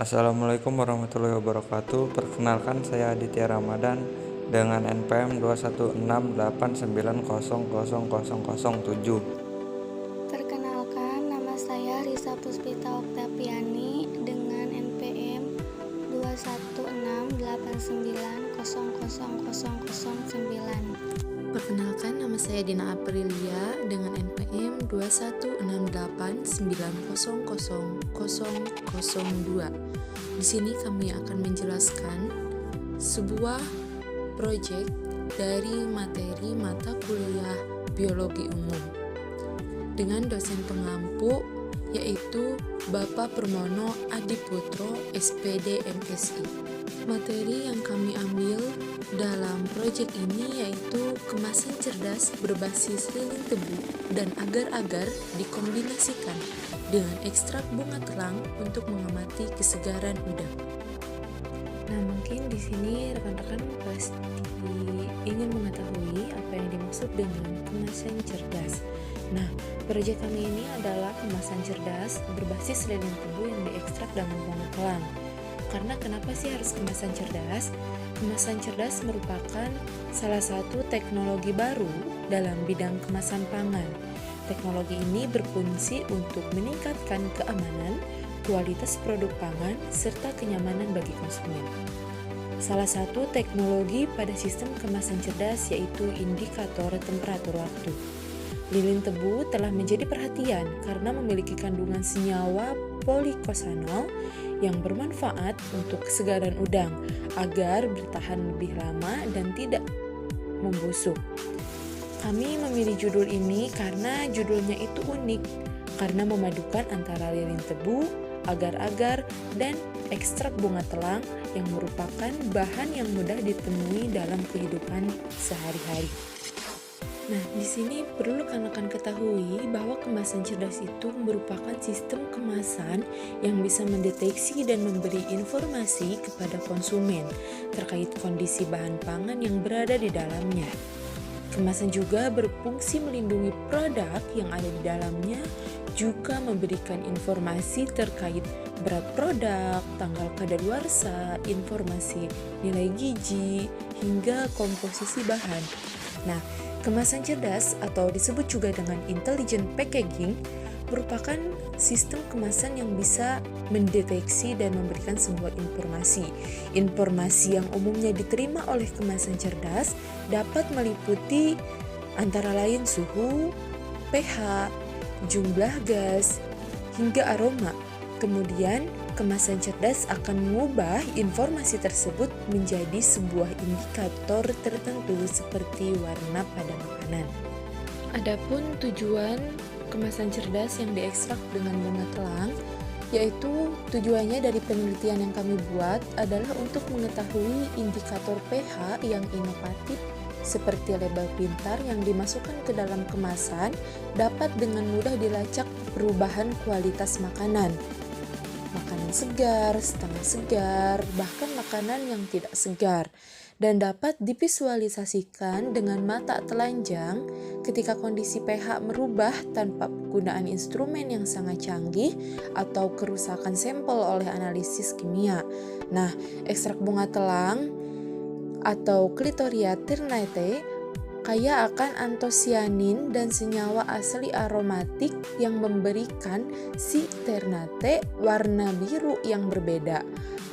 Assalamualaikum warahmatullahi wabarakatuh. Perkenalkan, saya Aditya Ramadan dengan NPM 21689000007. Perkenalkan, nama saya Risa Puspita Oktaviani dengan NPM 21689000009. Perkenalkan, nama saya Dina Aprilia dengan NPM 21689000002. Di sini kami akan menjelaskan sebuah proyek dari materi mata kuliah biologi umum dengan dosen pengampu yaitu Bapak Permono Adiputro SPD MSI. Materi yang kami ambil dalam proyek ini yaitu kemasan cerdas berbasis lilin tebu dan agar-agar dikombinasikan dengan ekstrak bunga telang untuk mengamati kesegaran udang. Nah, mungkin di sini rekan-rekan pasti ingin mengetahui apa yang dimaksud dengan kemasan cerdas. Nah, proyek kami ini adalah kemasan cerdas berbasis lilin tebu yang diekstrak dengan bunga telang. Karena kenapa sih harus kemasan cerdas? Kemasan cerdas merupakan salah satu teknologi baru dalam bidang kemasan pangan. Teknologi ini berfungsi untuk meningkatkan keamanan, kualitas produk pangan, serta kenyamanan bagi konsumen. Salah satu teknologi pada sistem kemasan cerdas yaitu indikator temperatur waktu. Lilin tebu telah menjadi perhatian karena memiliki kandungan senyawa polikosanol yang bermanfaat untuk kesegaran udang agar bertahan lebih lama dan tidak membusuk. Kami memilih judul ini karena judulnya itu unik, karena memadukan antara lilin tebu, agar-agar, dan ekstrak bunga telang yang merupakan bahan yang mudah ditemui dalam kehidupan sehari-hari. Nah, di sini perlu rekan-rekan ketahui bahwa kemasan cerdas itu merupakan sistem kemasan yang bisa mendeteksi dan memberi informasi kepada konsumen terkait kondisi bahan pangan yang berada di dalamnya. Kemasan juga berfungsi melindungi produk yang ada di dalamnya, juga memberikan informasi terkait berat produk, tanggal kadaluarsa, informasi nilai gizi, hingga komposisi bahan. Nah, kemasan cerdas atau disebut juga dengan intelligent packaging merupakan sistem kemasan yang bisa mendeteksi dan memberikan sebuah informasi. Informasi yang umumnya diterima oleh kemasan cerdas dapat meliputi antara lain suhu, pH, jumlah gas, hingga aroma. Kemudian, kemasan cerdas akan mengubah informasi tersebut menjadi sebuah indikator tertentu seperti warna pada makanan. Adapun tujuan kemasan cerdas yang diekstrak dengan bunga telang, yaitu tujuannya dari penelitian yang kami buat adalah untuk mengetahui indikator pH yang inovatif seperti label pintar yang dimasukkan ke dalam kemasan dapat dengan mudah dilacak perubahan kualitas makanan. Makanan segar, setengah segar, bahkan makanan yang tidak segar, dan dapat divisualisasikan dengan mata telanjang ketika kondisi pH merubah tanpa penggunaan instrumen yang sangat canggih atau kerusakan sampel oleh analisis kimia. Nah, ekstrak bunga telang atau Clitoria ternate kaya akan antosianin dan senyawa asli aromatik yang memberikan si ternate warna biru yang berbeda.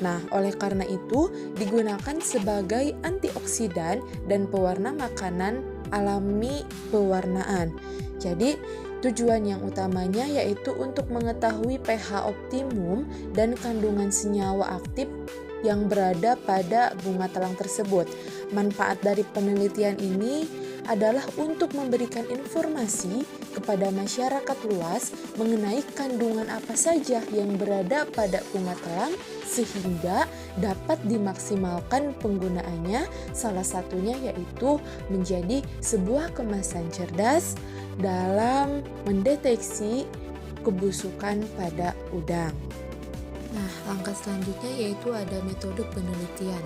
Nah, oleh karena itu digunakan sebagai antioksidan dan pewarna makanan alami pewarnaan. Jadi, tujuan yang utamanya yaitu untuk mengetahui pH optimum dan kandungan senyawa aktif yang berada pada bunga telang tersebut. Manfaat dari penelitian ini adalah untuk memberikan informasi kepada masyarakat luas mengenai kandungan apa saja yang berada pada bunga telang sehingga dapat dimaksimalkan penggunaannya, salah satunya yaitu menjadi sebuah kemasan cerdas dalam mendeteksi kebusukan pada udang. Nah, langkah selanjutnya yaitu ada metode penelitian.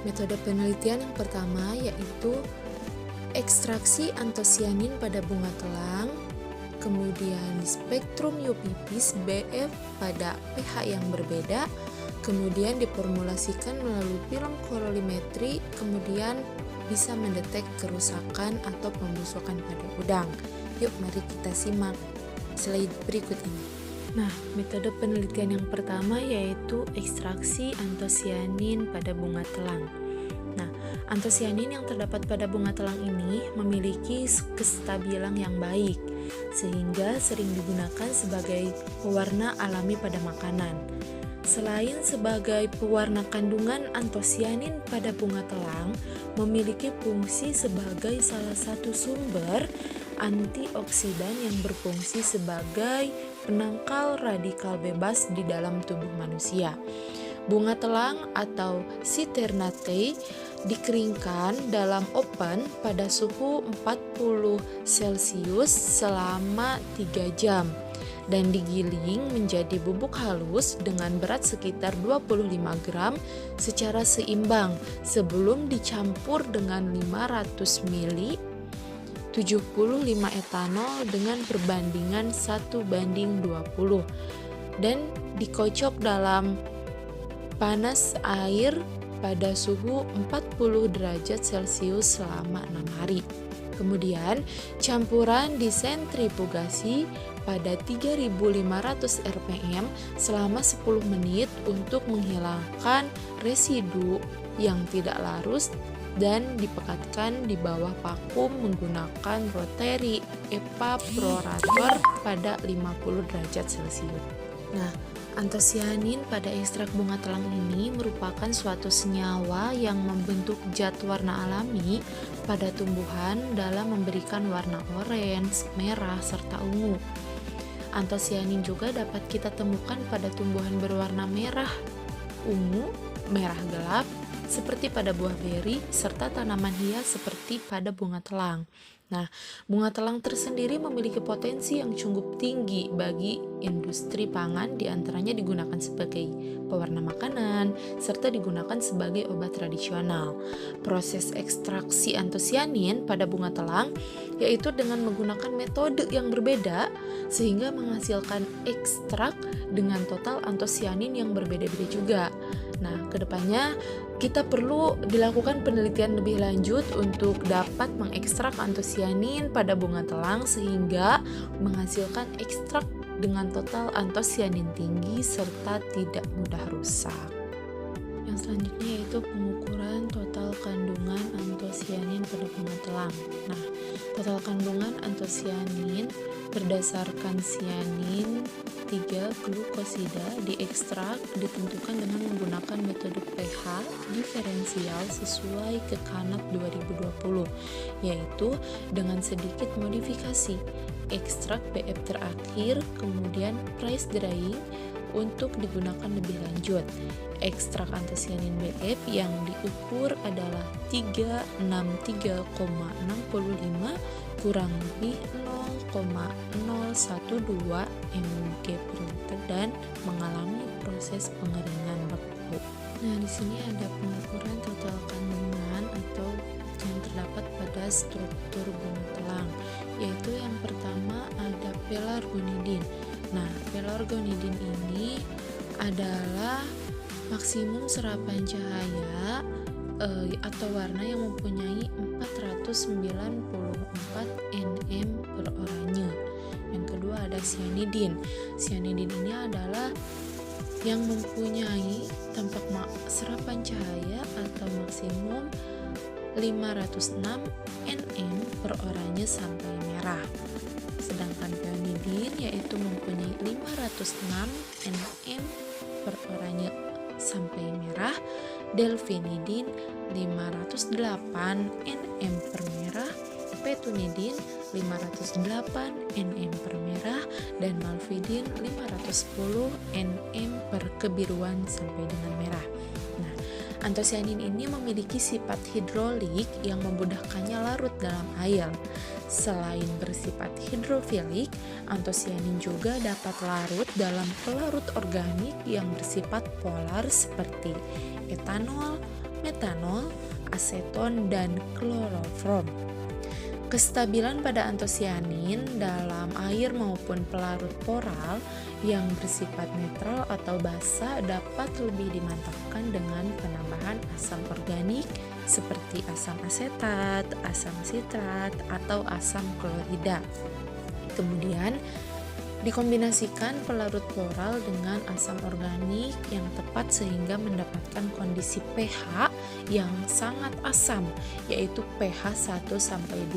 Metode penelitian yang pertama yaitu ekstraksi antosianin pada bunga telang, kemudian di spektrum UV-Vis BF pada pH yang berbeda, kemudian diformulasikan melalui film kolorimetri, kemudian bisa mendetek kerusakan atau pembusukan pada udang. Yuk mari kita simak slide berikut ini. Nah, metode penelitian yang pertama yaitu ekstraksi antosianin pada bunga telang. Nah, antosianin yang terdapat pada bunga telang ini memiliki kestabilan yang baik, sehingga sering digunakan sebagai pewarna alami pada makanan. Selain sebagai pewarna, kandungan antosianin pada bunga telang memiliki fungsi sebagai salah satu sumber antioksidan yang berfungsi sebagai penangkal radikal bebas di dalam tubuh manusia. Bunga telang atau Citernatae dikeringkan dalam oven pada suhu 40 Celcius selama 3 jam dan digiling menjadi bubuk halus dengan berat sekitar 25 gram secara seimbang sebelum dicampur dengan 500 ml 75 etanol dengan perbandingan 1:20 dan dikocok dalam panas air pada suhu 40 derajat Celcius selama 6 hari. Kemudian campuran disentrifugasi pada 3500 rpm selama 10 menit untuk menghilangkan residu yang tidak larut dan dipekatkan di bawah vakum menggunakan rotary evaporator pada 50 derajat Celcius. Nah, antosianin pada ekstrak bunga telang ini merupakan suatu senyawa yang membentuk zat warna alami pada tumbuhan dalam memberikan warna orange, merah, serta ungu. Antosianin juga dapat kita temukan pada tumbuhan berwarna merah, ungu, merah gelap, seperti pada buah beri, serta tanaman hias seperti pada bunga telang. Nah, bunga telang tersendiri memiliki potensi yang cukup tinggi bagi industri pangan, diantaranya digunakan sebagai pewarna makanan, serta digunakan sebagai obat tradisional. Proses ekstraksi antosianin pada bunga telang yaitu dengan menggunakan metode yang berbeda sehingga menghasilkan ekstrak dengan total antosianin yang berbeda-beda juga. Nah, kedepannya kita perlu dilakukan penelitian lebih lanjut untuk dapat mengekstrak antosianin pada bunga telang sehingga menghasilkan ekstrak dengan total antosianin tinggi serta tidak mudah rusak. Yang selanjutnya yaitu pengukuran total kandungan antosianin pada bunga telang. Nah, total kandungan antosianin berdasarkan sianin 3 glukosida diekstrak ditentukan dengan menggunakan metode pH diferensial sesuai ke Kanat 2020, yaitu dengan sedikit modifikasi ekstrak BF terakhir kemudian press drying untuk digunakan lebih lanjut. Ekstrak antosianin BF yang diukur adalah 363,65 kurang lebih 0,012 mg per liter dan mengalami proses pengeringan beku. Nah, di sini ada pengukuran total kandungan atau yang terdapat pada struktur bunga telang, yaitu yang pertama ada pelargonidin. Nah, pelargonidin ini adalah maksimum serapan cahaya atau warna yang mempunyai 494 nm per oranye. Yang kedua ada cyanidin. Cyanidin ini adalah yang mempunyai tampak serapan cahaya atau maksimum 506 nm per oranye sampai merah. Sedangkan peonidin yaitu mempunyai 506 nm per oranye sampai merah. Delphinidin 508 nm per merah, petunidin 508 nm per merah, dan malvidin 510 nm per kebiruan sampai dengan merah. Nah, antosianin ini memiliki sifat hidrolik yang memudahkannya larut dalam air. Selain bersifat hidrofilik, antosianin juga dapat larut dalam pelarut organik yang bersifat polar seperti etanol, metanol, aseton, dan kloroform. Kestabilan pada antosianin dalam air maupun pelarut poral yang bersifat netral atau basa dapat lebih dimantapkan dengan penambahan asam organik seperti asam asetat, asam sitrat, atau asam klorida. Kemudian dikombinasikan pelarut poral dengan asam organik yang tepat sehingga mendapatkan kondisi pH yang sangat asam, yaitu pH 1-2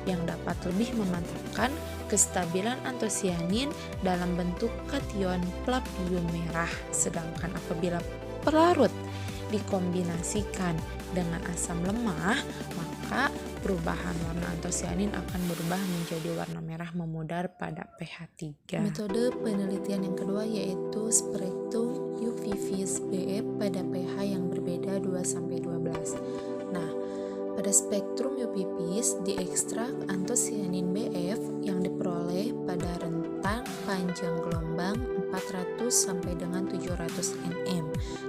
yang dapat lebih memantapkan kestabilan antosianin dalam bentuk kation plapium merah. Sedangkan apabila pelarut dikombinasikan dengan asam lemah, maka perubahan warna antosianin akan berubah menjadi warna merah memudar pada pH 3. Metode penelitian yang kedua yaitu spektrum UV-Vis BF pada pH yang berbeda 2-12. Nah, pada spektrum UV-Vis diekstrak antosianin BF yang diperoleh pada rentang panjang gelombang 400 sampai dengan 700 nm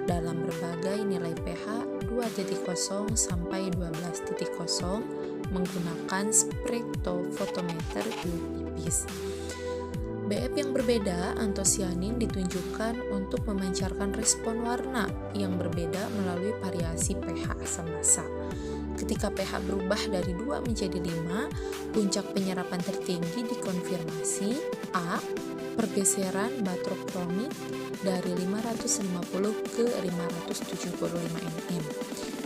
dalam berbagai nilai pH 2.0 sampai 12.0 menggunakan spektrofotometer UV-Vis. BF yang berbeda antosianin ditunjukkan untuk memancarkan respon warna yang berbeda melalui variasi pH asam basa. Ketika pH berubah dari 2 menjadi 5, puncak penyerapan tertinggi dikonfirmasi A. Pergeseran batrokromik dari 550 ke 575 nm,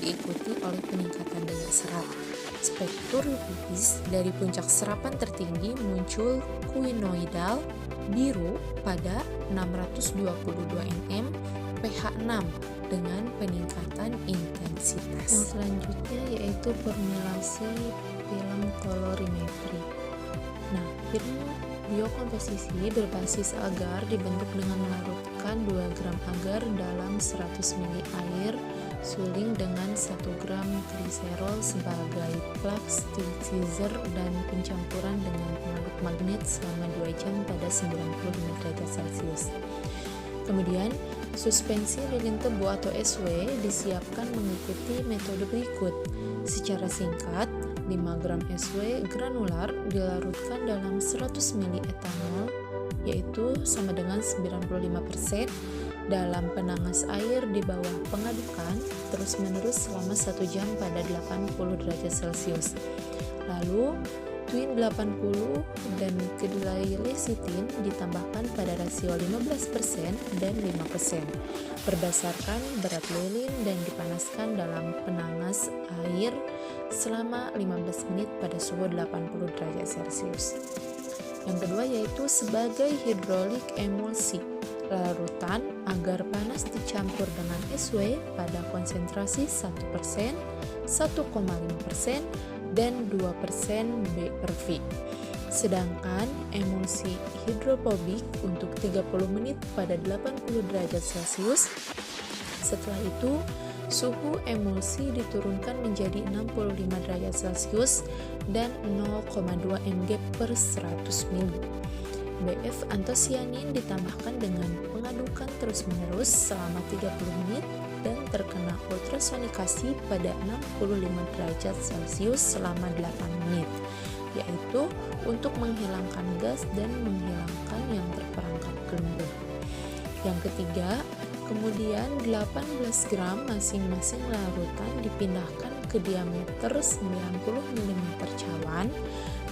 diikuti oleh peningkatan daya serap. Spektrum UV-Vis dari puncak serapan tertinggi muncul quinoidal biru pada 622 nm pH 6 dengan peningkatan intensitas. Yang selanjutnya yaitu formulasi film kolorimetri. Nah, film biokomposisi berbasis agar dibentuk dengan melarutkan 2 gram agar dalam 100 ml air suling dengan 1 gram gliserol sebagai plasticizer dan pencampuran dengan pengaduk magnet selama 2 jam pada 95 derajat Celcius. Kemudian, suspensi lilin tebu atau SW disiapkan mengikuti metode berikut. Secara singkat, 5 gram SW granular dilarutkan dalam 100 ml etanol, yaitu sama dengan 95%, dalam penangas air di bawah pengadukan terus-menerus selama 1 jam pada 80 derajat Celcius. Lalu, twin 80 dan kedelai lecithin ditambahkan pada rasio 15% dan 5% berdasarkan berat lilin dan dipanaskan dalam penangas air selama 15 menit pada suhu 80 derajat Celcius. Yang kedua yaitu sebagai hidrolik emulsi. Larutan agar panas dicampur dengan SW pada konsentrasi 1%, 1,5%, dan 2% B/V. Sedangkan emulsi hidrofobik untuk 30 menit pada 80 derajat Celcius. Setelah itu, suhu emulsi diturunkan menjadi 65 derajat Celcius dan 0,2 mg per 100 ml. BF antosianin ditambahkan dengan pengadukan terus-menerus selama 30 menit dan terkena ultrasonikasi pada 65 derajat Celcius selama 8 menit, yaitu untuk menghilangkan gas dan menghilangkan yang terperangkap gembur. Yang ketiga, kemudian 18 gram masing-masing larutan dipindahkan ke diameter 90 mm cawan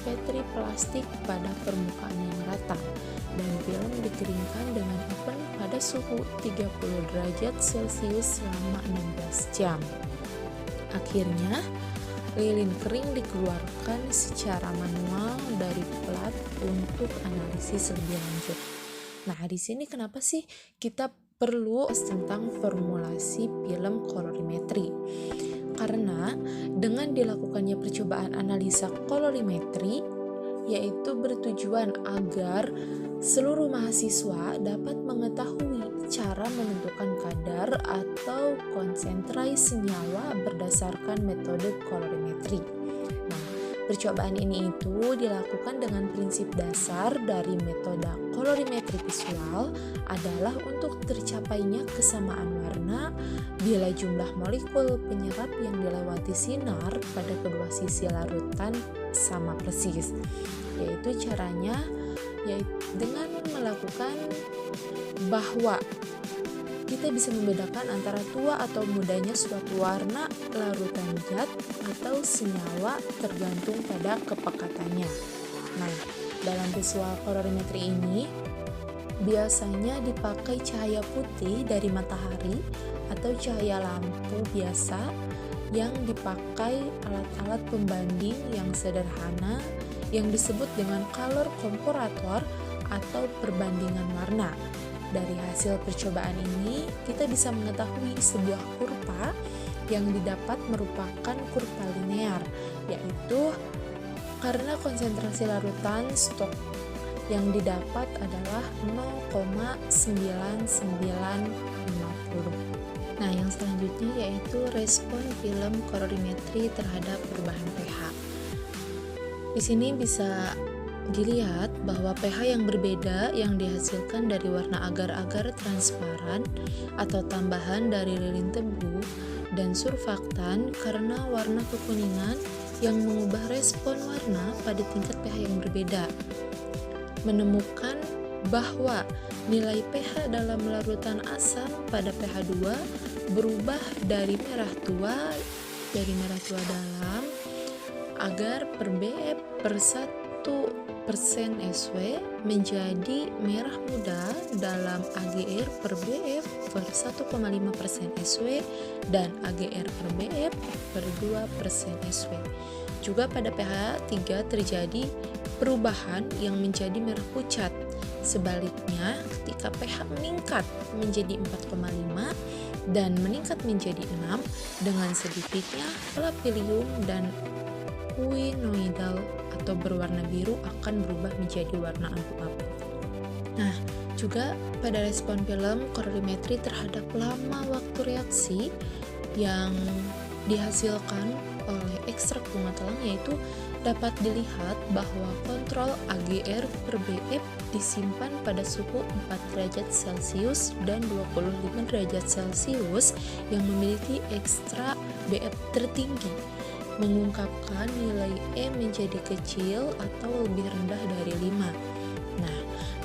petri plastik pada permukaan yang rata dan film dikeringkan dengan oven pada suhu 30 derajat Celcius selama 16 jam. Akhirnya, lilin kering dikeluarkan secara manual dari plat untuk analisis lebih lanjut. Nah, di sini kenapa sih kita perlu tentang formulasi film kolorimetri? Karena dengan dilakukannya percobaan analisa kolorimetri, yaitu bertujuan agar seluruh mahasiswa dapat mengetahui cara menentukan kadar atau konsentrasi senyawa berdasarkan metode kolorimetri. Nah, percobaan ini dilakukan dengan prinsip dasar dari metode kolorimetri visual adalah untuk tercapainya kesamaan warna bila jumlah molekul penyerap yang dilewati sinar pada kedua sisi larutan sama persis. Yaitu caranya dengan melakukan bahwa kita bisa membedakan antara tua atau mudanya suatu warna, larutan zat, atau senyawa tergantung pada kepekatannya. Nah, dalam visual kolorimetri ini biasanya dipakai cahaya putih dari matahari atau cahaya lampu biasa yang dipakai alat-alat pembanding yang sederhana yang disebut dengan color comparator atau perbandingan warna. Dari hasil percobaan ini, kita bisa mengetahui sebuah kurva yang didapat merupakan kurva linear, yaitu karena konsentrasi larutan stok yang didapat adalah 0,9950. Nah, yang selanjutnya yaitu respon film kolorimetri terhadap perubahan pH. Di sini bisa dilihat bahwa pH yang berbeda yang dihasilkan dari warna agar-agar transparan atau tambahan dari lilin tebu dan surfaktan karena warna kekuningan yang mengubah respon warna pada tingkat pH yang berbeda. Menemukan bahwa nilai pH dalam larutan asam pada pH 2 berubah dari merah tua dalam agar per BF per 1% SW menjadi merah muda dalam AGR per BF per 1,5% SW dan AGR per BF per 2% SW. Juga pada pH 3 terjadi perubahan yang menjadi merah pucat. Sebaliknya, ketika pH meningkat menjadi 4,5 dan meningkat menjadi 6 dengan sedikitnya plapilium dan quinoidal atau berwarna biru akan berubah menjadi warna abu-abu. Nah, juga pada respon film kolorimetri terhadap lama waktu reaksi yang dihasilkan oleh ekstrak bunga telang, yaitu dapat dilihat bahwa kontrol AGR per BF disimpan pada suhu 4 derajat Celcius dan 25 derajat Celcius yang memiliki ekstrak BF tertinggi, mengungkapkan nilai E menjadi kecil atau lebih rendah dari 5. Nah,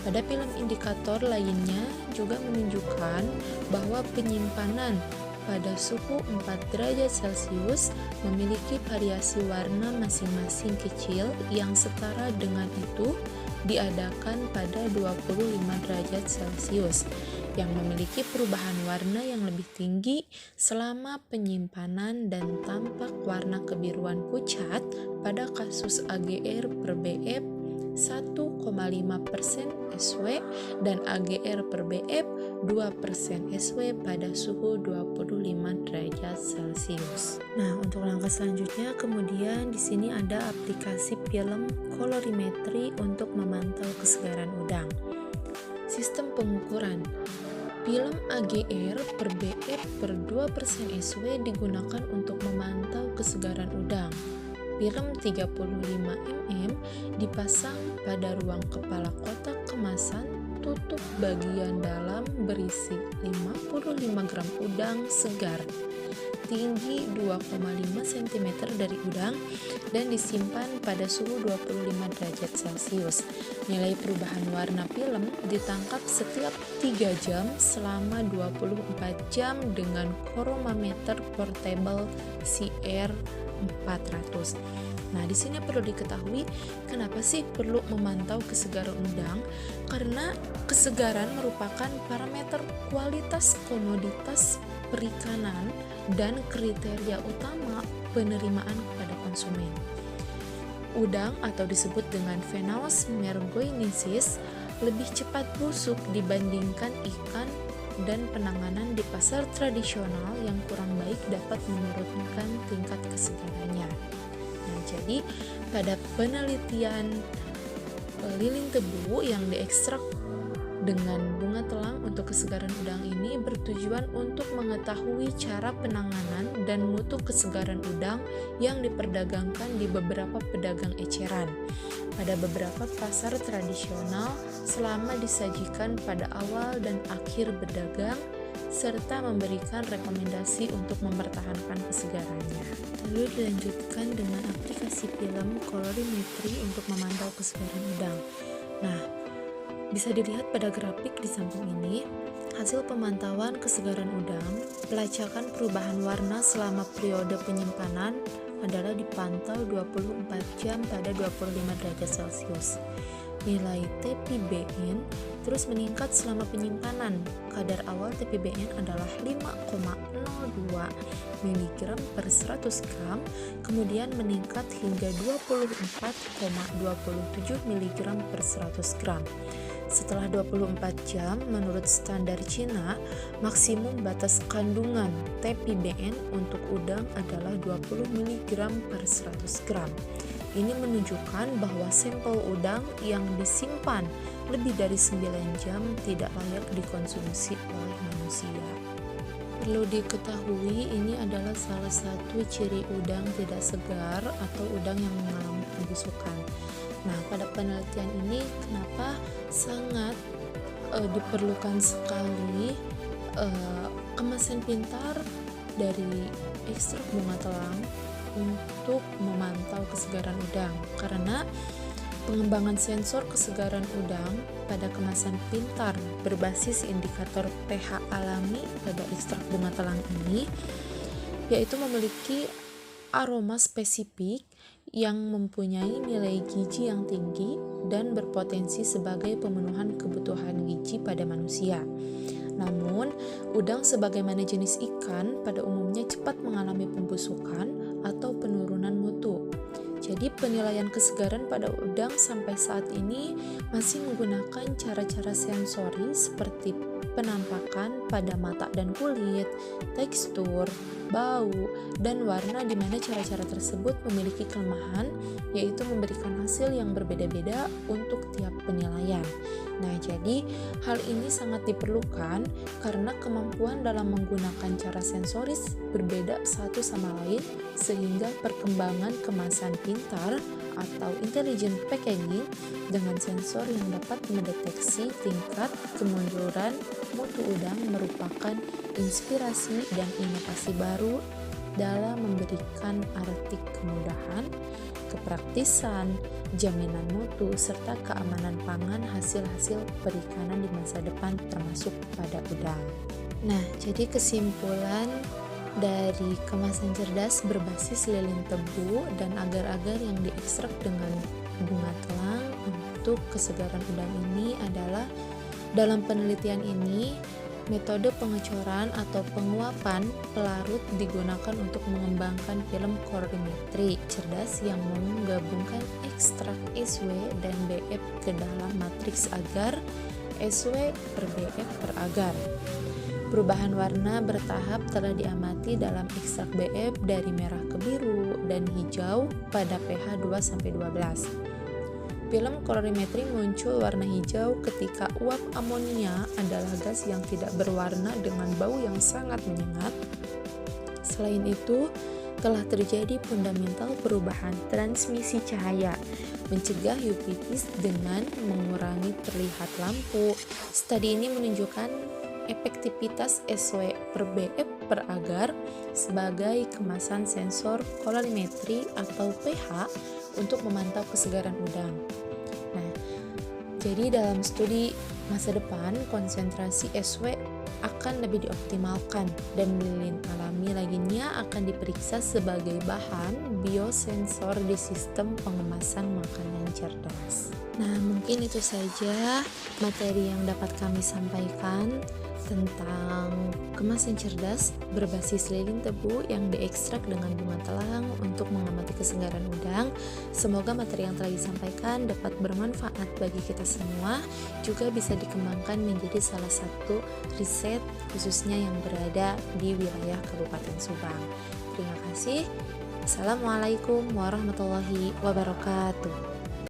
pada film indikator lainnya juga menunjukkan bahwa penyimpanan pada suhu 4 derajat Celcius memiliki variasi warna masing-masing kecil yang setara dengan itu diadakan pada 25 derajat Celcius yang memiliki perubahan warna yang lebih tinggi selama penyimpanan dan tampak warna kebiruan pucat pada kasus AGR per BF 1,5% SW dan AGR per BF 2% SW pada suhu 25 derajat Celcius. Nah, untuk langkah selanjutnya kemudian di sini ada aplikasi film kolorimetri untuk memantau kesegaran udang. Sistem pengukuran film AGR per BF per 2% SW digunakan untuk memantau kesegaran udang. Film 35 mm dipasang pada ruang kepala kotak kemasan tutup bagian dalam berisi 55 gram udang segar, tinggi 2,5 cm dari udang dan disimpan pada suhu 25 derajat Celcius. Nilai perubahan warna film ditangkap setiap 3 jam selama 24 jam dengan chromometer portable CR400. Nah, di sini perlu diketahui kenapa sih perlu memantau kesegaran udang? Karena kesegaran merupakan parameter kualitas komoditas perikanan dan kriteria utama penerimaan kepada konsumen. Udang atau disebut dengan Venus mergoinesis lebih cepat busuk dibandingkan ikan dan penanganan di pasar tradisional yang kurang baik dapat menurunkan tingkat kesegarannya. Nah, jadi pada penelitian lilin tebu yang diekstrak dengan bunga telang untuk kesegaran udang ini bertujuan untuk mengetahui cara penanganan dan mutu kesegaran udang yang diperdagangkan di beberapa pedagang eceran pada beberapa pasar tradisional selama disajikan pada awal dan akhir berdagang serta memberikan rekomendasi untuk mempertahankan kesegarannya. Lalu dilanjutkan dengan aplikasi film kolorimetri untuk memantau kesegaran udang. Nah, bisa dilihat pada grafik di samping ini, hasil pemantauan kesegaran udang, pelacakan perubahan warna selama periode penyimpanan adalah dipantau 24 jam pada 25 derajat Celcius. Nilai TPBN terus meningkat selama penyimpanan. Kadar awal TPBN adalah 5,02 mg per 100 gram, kemudian meningkat hingga 24,27 mg per 100 gram. Setelah 24 jam, menurut standar Cina, maksimum batas kandungan TPBN untuk udang adalah 20 mg per 100 gram. Ini menunjukkan bahwa sampel udang yang disimpan lebih dari 9 jam tidak layak dikonsumsi oleh manusia. Perlu diketahui, ini adalah salah satu ciri udang tidak segar atau udang yang mengalami pembusukan. Nah, pada penelitian ini kenapa sangat diperlukan sekali kemasan pintar dari ekstrak bunga telang untuk memantau kesegaran udang, karena pengembangan sensor kesegaran udang pada kemasan pintar berbasis indikator pH alami pada ekstrak bunga telang ini yaitu memiliki aroma spesifik yang mempunyai nilai gizi yang tinggi dan berpotensi sebagai pemenuhan kebutuhan gizi pada manusia. Namun, udang sebagaimana jenis ikan pada umumnya cepat mengalami pembusukan atau penurunan mutu. Jadi penilaian kesegaran pada udang sampai saat ini masih menggunakan cara-cara sensori seperti penampakan pada mata dan kulit, tekstur, bau, dan warna, di mana cara-cara tersebut memiliki kelemahan, yaitu memberikan hasil yang berbeda-beda untuk tiap penilaian. Nah, jadi hal ini sangat diperlukan karena kemampuan dalam menggunakan cara sensoris berbeda satu sama lain, sehingga perkembangan kemasan pintar atau intelligent packaging dengan sensor yang dapat mendeteksi tingkat kemunduran mutu udang merupakan inspirasi dan inovasi baru dalam memberikan arti kemudahan, kepraktisan, jaminan mutu, serta keamanan pangan hasil-hasil perikanan di masa depan termasuk pada udang. Nah, jadi kesimpulan dari kemasan cerdas berbasis lilin tebu dan agar-agar yang diekstrak dengan bunga telang untuk kesegaran udang ini adalah, dalam penelitian ini metode pengecoran atau penguapan pelarut digunakan untuk mengembangkan film kolorimetri cerdas yang menggabungkan ekstrak SW dan BF ke dalam matriks agar SW per BF per agar. Perubahan warna bertahap telah diamati dalam ekstrak BF dari merah ke biru dan hijau pada pH 2-12. Film kolorimetri muncul warna hijau ketika uap amonia adalah gas yang tidak berwarna dengan bau yang sangat menyengat. Selain itu, telah terjadi fundamental perubahan transmisi cahaya, mencegah uveitis dengan mengurangi terlihat lampu. Studi ini menunjukkan efektivitas SW per BF per agar sebagai kemasan sensor kolorimetri atau pH untuk memantau kesegaran udang. Nah, jadi dalam studi masa depan konsentrasi SW akan lebih dioptimalkan dan lilin alami lainnya akan diperiksa sebagai bahan biosensor di sistem pengemasan makanan cerdas. Nah, mungkin itu saja materi yang dapat kami sampaikan tentang kemasan cerdas berbasis lilin tebu yang diekstrak dengan bunga telang untuk mengamati kesegaran udang. Semoga materi yang telah disampaikan dapat bermanfaat bagi kita semua, juga bisa dikembangkan menjadi salah satu riset khususnya yang berada di wilayah Kabupaten Subang. Terima kasih. Assalamualaikum warahmatullahi wabarakatuh.